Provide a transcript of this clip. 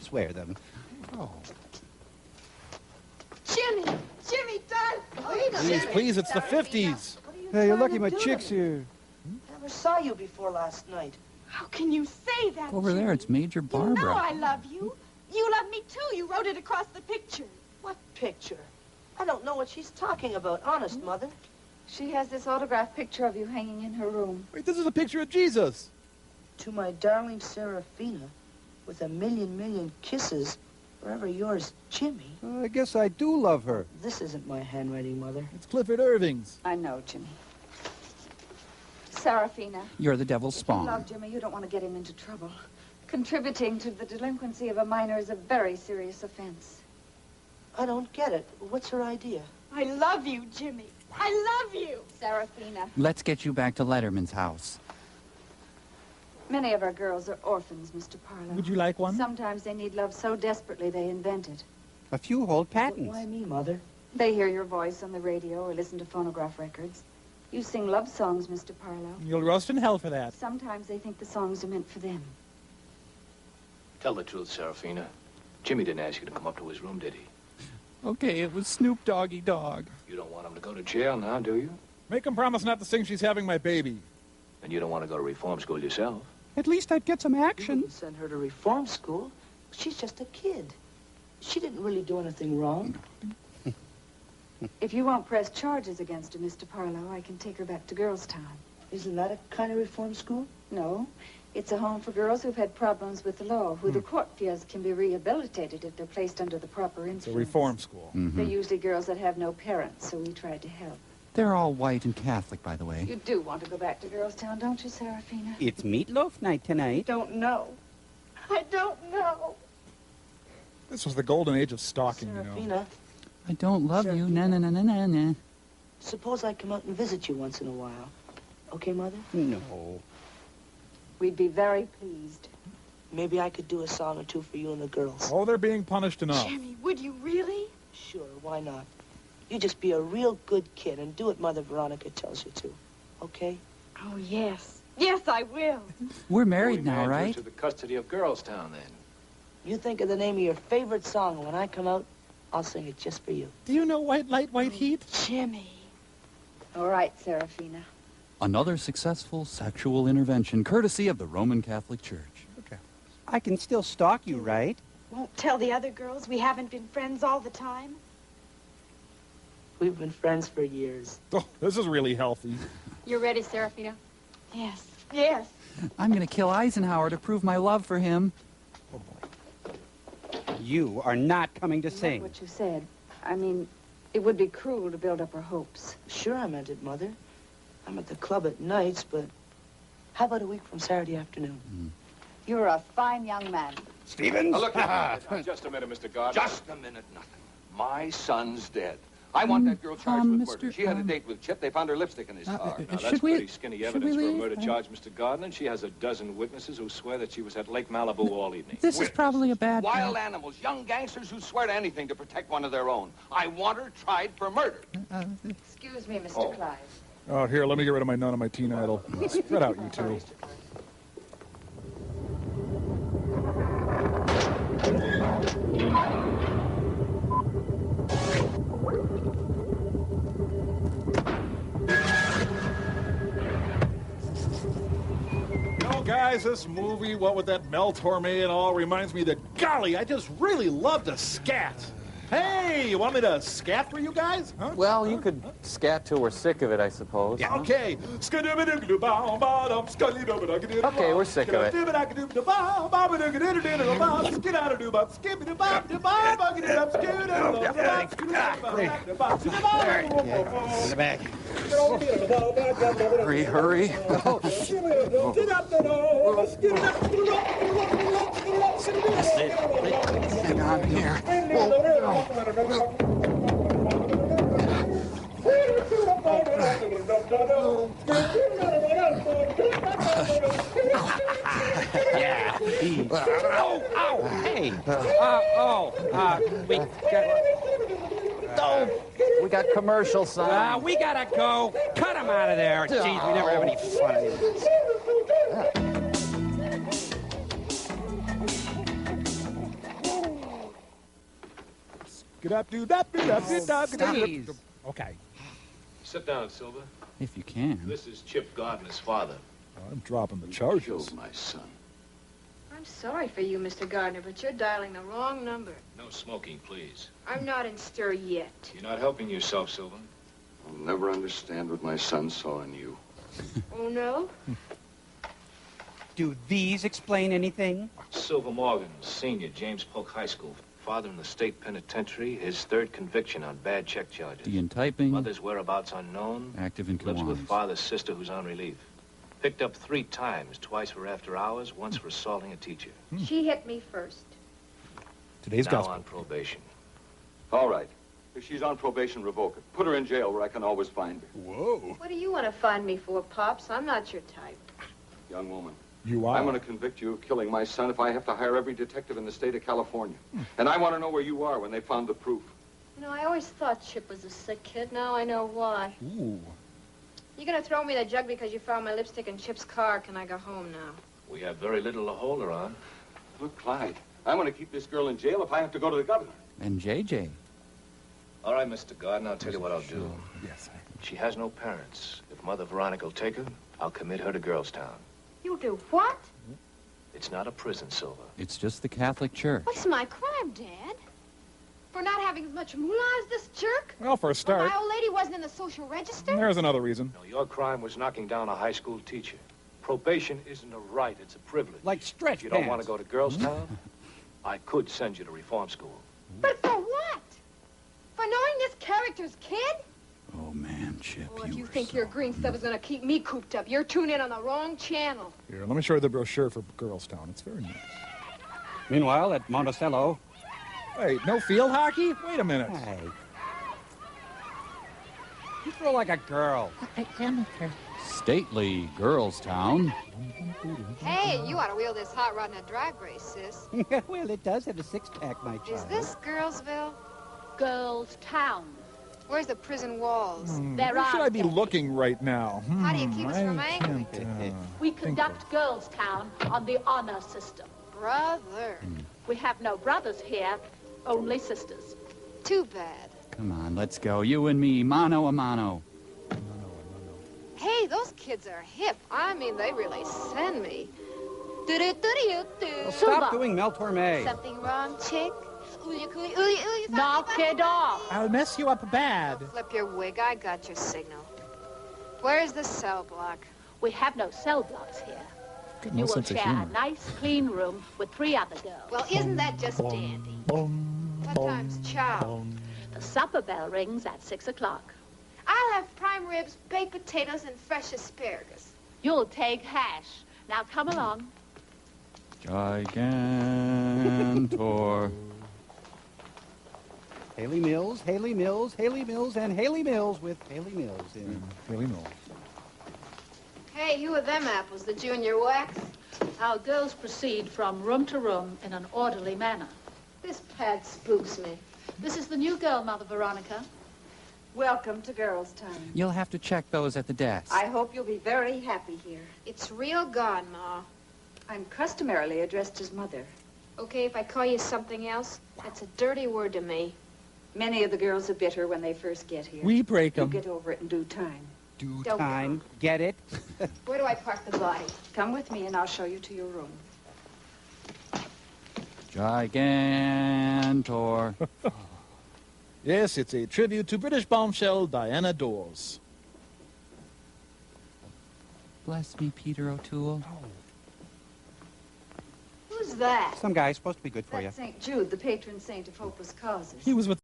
swear them. Oh. Jimmy! Jimmy, darling! Please, please, it's the 50s. Hey, you're lucky my chick's here. Never saw you before last night. How can you say that, Over there, it's Major Barbara. You know I love you. You love me, too. You wrote it across the picture. What picture? I don't know what she's talking about, honest, Mother. She has this autographed picture of you hanging in her room. Wait, this is a picture of Jesus. To my darling Serafina, with a million kisses, forever yours, Jimmy. I guess I do love her. This isn't my handwriting, Mother. It's Clifford Irving's. I know, Jimmy. Serafina. You're the devil's If you spawn. love Jimmy, you don't want to get him into trouble. Contributing to the delinquency of a minor is a very serious offense. I don't get it. What's her idea? I love you, Jimmy. I love you. Serafina. Let's get you back to Letterman's house. Many of our girls are orphans, Mr. Parlow. Would you like one? Sometimes they need love so desperately they invent it. A few hold patents. Why me, Mother? They hear your voice on the radio or listen to phonograph records. You sing love songs, Mr. Parlow. You'll roast in hell for that. Sometimes they think the songs are meant for them. Tell the truth, Serafina. Jimmy didn't ask you to come up to his room, did he? Okay, it was Snoop Doggy Dog. You don't want him to go to jail now, do you? Make him promise not to sing She's Having My Baby. And you don't want to go to reform school yourself? At least I'd get some You action. wouldn't send her to reform school. She's just a kid. She didn't really do anything wrong. If you won't press charges against her, Mr. Parlow, I can take her back to Girls Town. Isn't that a kind of reform school? No. It's a home for girls who've had problems with the law, who the court feels can be rehabilitated if they're placed under the proper influence. It's a reform school. They're usually girls that have no parents, so we tried to help. They're all white and Catholic, by the way. You do want to go back to Girls Town, don't you, Serafina? It's meatloaf night tonight. Don't know. I don't know. This was the golden age of stalking, you know. Serafina, I don't love you. Na na na na na na. suppose I come out and visit you once in a while. Okay, Mother? No. We'd be very pleased. Maybe I could do a song or two for you and the girls. Oh, they're being punished enough. Jimmy, would you really? Sure, why not? You just be a real good kid and do what Mother Veronica tells you to. Okay? Oh, yes. Yes, I will. We're married We now, married right? you to the custody of Girls Town, then. You think of the name of your favorite song, and when I come out, I'll sing it just for you. Do you know White Light, White Heat? Jimmy. All right, Serafina. Another successful sexual intervention, courtesy of the Roman Catholic Church. Okay. I can still stalk you, right? Won't tell the other girls we haven't been friends all the time? We've been friends for years. Oh, this is really healthy. You're ready, Serafina? Yes. Yes. I'm gonna kill Eisenhower to prove my love for him. Oh, boy. You are not coming to Not sing. what you said. I mean, it would be cruel to build up her hopes. Sure I meant it, Mother. I'm at the club at nights, but how about a week from Saturday afternoon? You're a fine young man. Stevens? Now, look, now, just a minute, Mr. Gardner. Just a minute, nothing. My son's dead. I want that girl charged with murder. She had a date with Chip. They found her lipstick in his car. should Now, that's we- pretty skinny should evidence we for a leave? murder charge, Mr. Gardner. And she has a dozen witnesses who swear that she was at Lake Malibu all evening. This is probably a bad Wild animals, young gangsters who swear to anything to protect one of their own. I want her tried for murder. Excuse me, Mr. Clive. Oh, here, let me get rid of my nun and my teen idol. Spread out, you two. You know, guys, this movie, what with that Mel Torme and all, reminds me that, golly, I just really love to scat. Hey, you want me to scat for you guys? Huh? Well, you could scat till we're sick of it, I suppose. Yeah, okay. Okay, we're sick of it. In the back. Hurry, hurry. Hang on here. Yeah. Ow, ow, hey. We got commercial sign. We gotta go. Cut him out of there. Jeez, we never have any fun anymore. Jeez. Okay. Sit down, Silver. If you can. This is Chip Gardner's father. I'm dropping the You charges. killed my son. I'm sorry for you, Mr. Gardner, but you're dialing the wrong number. No smoking, please. I'm not in stir yet. You're not helping yourself, Silver. I'll never understand what my son saw in you. Oh, no? Do these explain anything? Silver Morgan, senior, James Polk High School. Father in the state penitentiary, his third conviction on bad check charges. D in typing. Mother's whereabouts unknown. Active in Lives with Kiwanis. father's sister who's on relief. Picked up 3 times, twice for after hours, once for assaulting a teacher. She hit me first. Today's Now gospel. on probation. All right. If she's on probation, revoke it. Put her in jail where I can always find her. Whoa. What do you want to find me for, Pops? I'm not your type. Young woman. You are. I'm going to convict you of killing my son if I have to hire every detective in the state of California. And I want to know where you are when they found the proof. You know, I always thought Chip was a sick kid. Now I know why. Ooh. You gonna throw me the jug because you found my lipstick in Chip's car? Can I go home now? We have very little to hold her on. Look, Clyde, I'm going to keep this girl in jail if I have to go to the governor. And JJ. All right, Mr. Gardner, I'll tell you what I'll do. Yes. She has no parents. If Mother Veronica will take her, I'll commit her to Girls Town. You'll do what? It's not a prison, Silver. It's just the Catholic Church. What's my crime, Dad? For not having as much moolah as this jerk? Well, for a Well, start, my old lady wasn't in the social register? there's another reason. No, your crime was knocking down a high school teacher. Probation isn't a right, it's a privilege. Like stretch If you don't pants. want to go to Girls Town, I could send you to reform school. But for what? For knowing this character's kid? Oh, man, Chip. Well, if you were think so your green stuff is gonna keep me cooped up, you're tuned in on the wrong channel. Here, let me show you the brochure for Girls Town. It's very nice. Meanwhile, at Monticello. Wait, no field hockey? Wait a minute. Hey. You throw like a girl. Stately Girls Town. Hey, you ought to wheel this hot rod in a drag race, sis. Well, it does have a six-pack, my child. Is this Girlsville? Girls Town. Where's the prison walls? There Where should are I be many. looking right now? How do you keep us from I angry? can't, We conduct Girls Town on the honor system. Brother. We have no brothers here, only sisters. Too bad. Come on, let's go. You and me, mano a mano. Hey, those kids are hip. I mean, they really send me. Well, stop doing Mel Torme. Something wrong, chick? Knock it off. I'll mess you up bad. Flip your wig. I got your signal. Where's the cell block? We have no cell blocks here. Got You no will sense of share a humor. nice, clean room with 3 other girls. Well, isn't that just dandy? What time's chow? The supper bell rings at 6 o'clock. I'll have prime ribs, baked potatoes, and fresh asparagus. You'll take hash. Now come along. Gigantor. Haley Mills, Haley Mills, Haley Mills, and Haley Mills with Haley Mills in. Really no. Hey, who are them apples? The junior wax? Our girls proceed from room to room in an orderly manner. This pad spooks me. This is the new girl, Mother Veronica. Welcome to Girls Town. You'll have to check those at the desk. I hope you'll be very happy here. It's real gone, Ma. I'm customarily addressed as Mother. Okay, if I call you something else, that's a dirty word to me. Many of the girls are bitter when they first get here. We break You'll them. get over it in due time. Due Don't time. Get it? Where do I park the body? Come with me and I'll show you to your room. Gigantor. Yes, it's a tribute to British bombshell Diana Dawes. Bless me, Peter O'Toole. Who's that? Some guy supposed to be good for you. That's St. Jude, the patron saint of hopeless causes. He was with